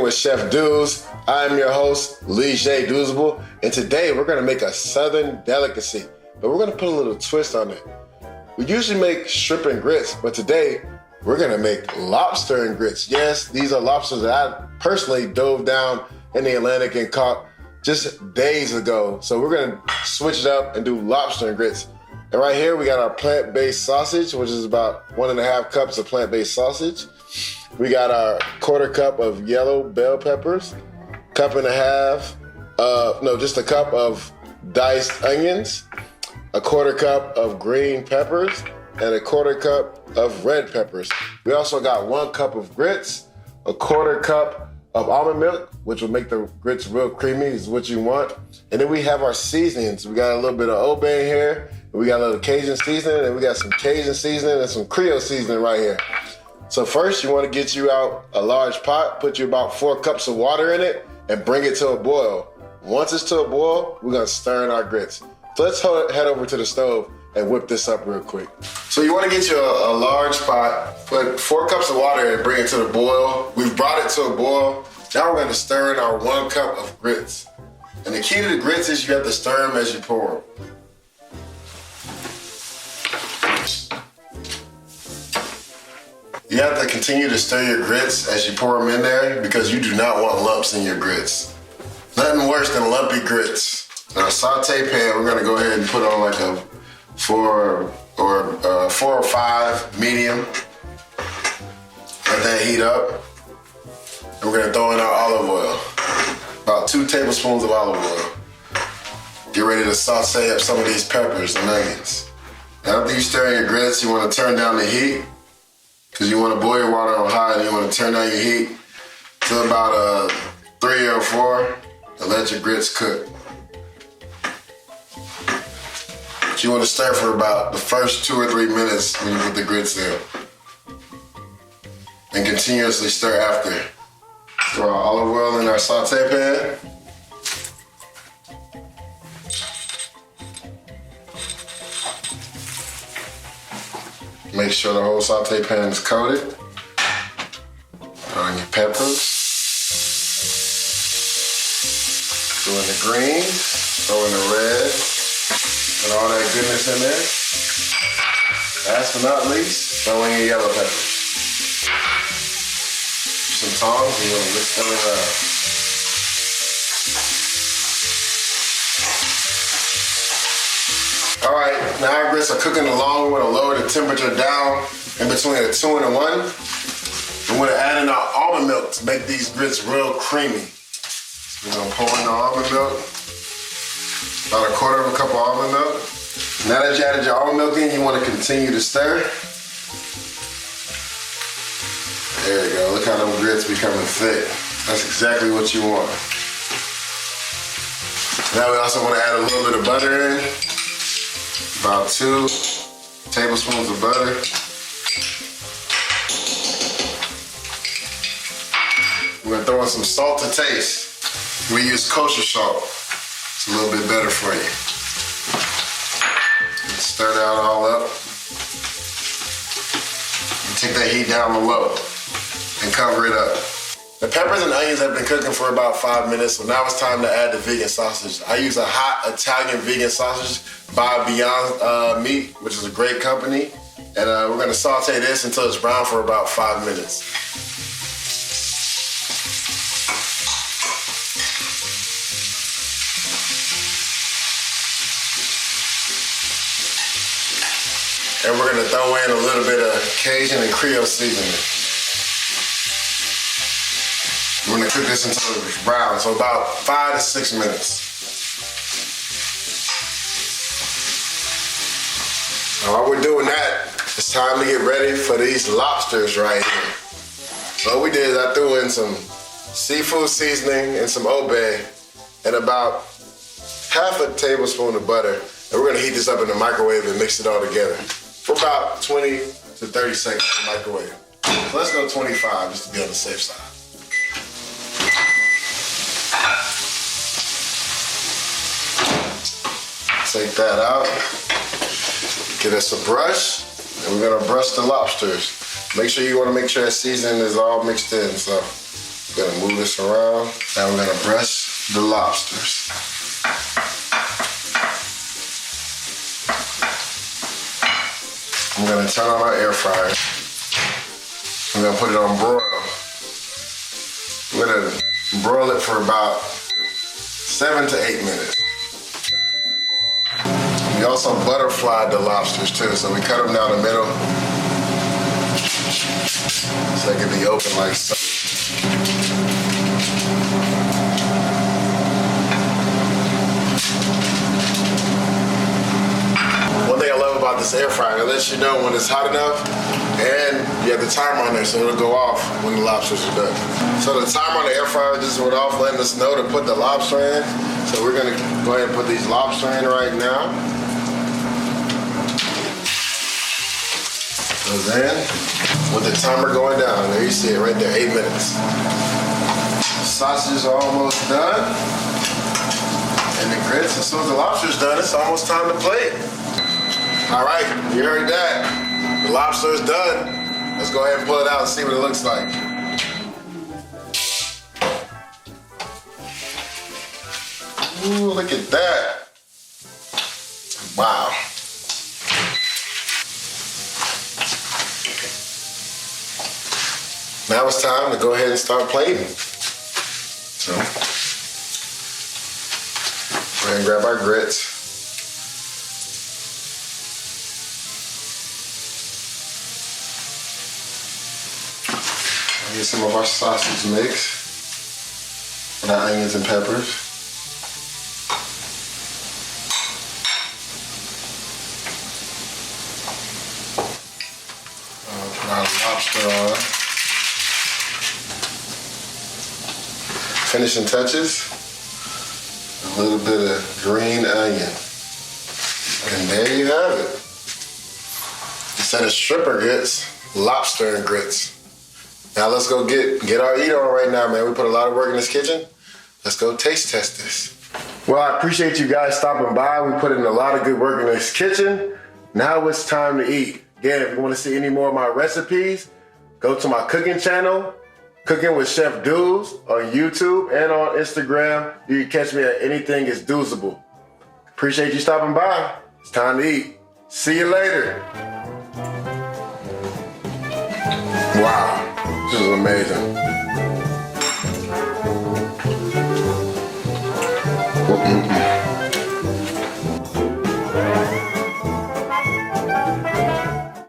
with Chef Douz. I'm your host, Douzable, and today we're gonna make a southern delicacy, but we're gonna put a little twist on it. We usually make shrimp and grits, but today we're gonna make lobster and grits. Yes, these are lobsters that I personally dove down in the Atlantic and caught just days ago. So we're gonna switch it up and do lobster and grits. And right here we got our plant-based sausage, which is about 1.5 cups of plant-based sausage. We got our 1/4 cup of yellow bell peppers, just a cup of diced onions, a 1/4 cup of green peppers, and a 1/4 cup of red peppers. We also got 1 cup of grits, a 1/4 cup of almond milk, which will make the grits real creamy, is what you want. And then we have our seasonings. We got a little bit of Old Bay here, we got a little Cajun seasoning, and we got some Cajun seasoning and some Creole seasoning right here. So first, you want to get you out a large pot, put you about 4 cups of water in it, and bring it to a boil. Once it's to a boil, we're gonna stir in our grits. So let's head over to the stove and whip this up real quick. So you want to get you a large pot, put 4 cups of water in and bring it to the boil. We've brought it to a boil. Now we're gonna stir in our 1 cup of grits. And the key to the grits is you have to stir them as you pour them. You have to continue to stir your grits as you pour them in there because you do not want lumps in your grits. Nothing worse than lumpy grits. In a saute pan, we're gonna go ahead and put on like a 4 or 5 medium. Let that heat up. And we're gonna throw in our olive oil. About 2 tablespoons of olive oil. Get ready to saute up some of these peppers and onions. After you stir in your grits, you wanna turn down the heat because you wanna boil your water on high and you wanna turn down your heat to about a 3 or 4 and let your grits cook. But you wanna stir for about the first 2 or 3 minutes when you put the grits in. And continuously stir after. Throw our olive oil in our saute pan. Make sure the whole saute pan is coated. Throw in your peppers. Throw in the green, throw in the red. Put all that goodness in there. Last but not least, throw in your yellow peppers. Some tongs and you're gonna mix them around. All right, now our grits are cooking along. We wanna lower the temperature down in between a 2 and a 1. We wanna add in our almond milk to make these grits real creamy. So we're gonna pour in the almond milk, about 1/4 cup of almond milk. Now that you added your almond milk in, you wanna continue to stir. There you go, look how them grits becoming thick. That's exactly what you want. Now we also wanna add a little bit of butter in. About 2 tablespoons of butter. We're gonna throw in some salt to taste. We use kosher salt. It's a little bit better for you. Stir that all up. And take that heat down low and cover it up. The peppers and onions have been cooking for about 5 minutes, so now it's time to add the vegan sausage. I use a hot Italian vegan sausage by Beyond Meat, which is a great company. And we're gonna saute this until it's brown for about 5 minutes. And we're gonna throw in a little bit of Cajun and Creole seasoning. We're gonna cook this until it's brown, so about 5 to 6 minutes. Now while we're doing that, it's time to get ready for these lobsters right here. So what we did is I threw in some seafood seasoning and some Old Bay and about 1/2 tablespoon of butter. And we're gonna heat this up in the microwave and mix it all together for about 20 to 30 seconds in the microwave. So let's go 25 just to be on the safe side. Take that out. Get us a brush, and we're gonna brush the lobsters. Make sure that seasoning is all mixed in. So Gonna move this around. Now we're gonna brush the lobsters. I'm gonna turn on our air fryer. I'm gonna put it on broil. We're gonna broil it for about 7 to 8 minutes. We also butterflied the lobsters too, so we cut them down the middle so they can be open like so. One thing I love about this air fryer, it lets you know when it's hot enough, and you have the timer on there so it'll go off when the lobsters are done. So the timer on the air fryer just went off, letting us know to put the lobster in. So we're gonna go ahead and put these lobster in right now. Goes in with the timer going down. There you see it right there, 8 minutes. Sausages are almost done. And the grits, as soon as the lobster's done, it's almost time to plate. All right, you heard that. The lobster is done. Let's go ahead and pull it out and see what it looks like. Ooh, look at that. Wow. Now it's time to go ahead and start plating. So, go ahead and grab our grits. Get some of our sausage mix with our onions and peppers. Put our lobster on. Finishing touches, a little bit of green onion. And there you have it. Instead of shrimp and grits, lobster and grits. Now let's go get our eat on right now, man. We put a lot of work in this kitchen. Let's go taste test this. Well, I appreciate you guys stopping by. We put in a lot of good work in this kitchen. Now it's time to eat. Again, if you want to see any more of my recipes, go to my cooking channel, Cooking with Chef Douz on YouTube and on Instagram. You can catch me at anything is Douzable. Appreciate you stopping by. It's time to eat. See you later. Wow, this is amazing.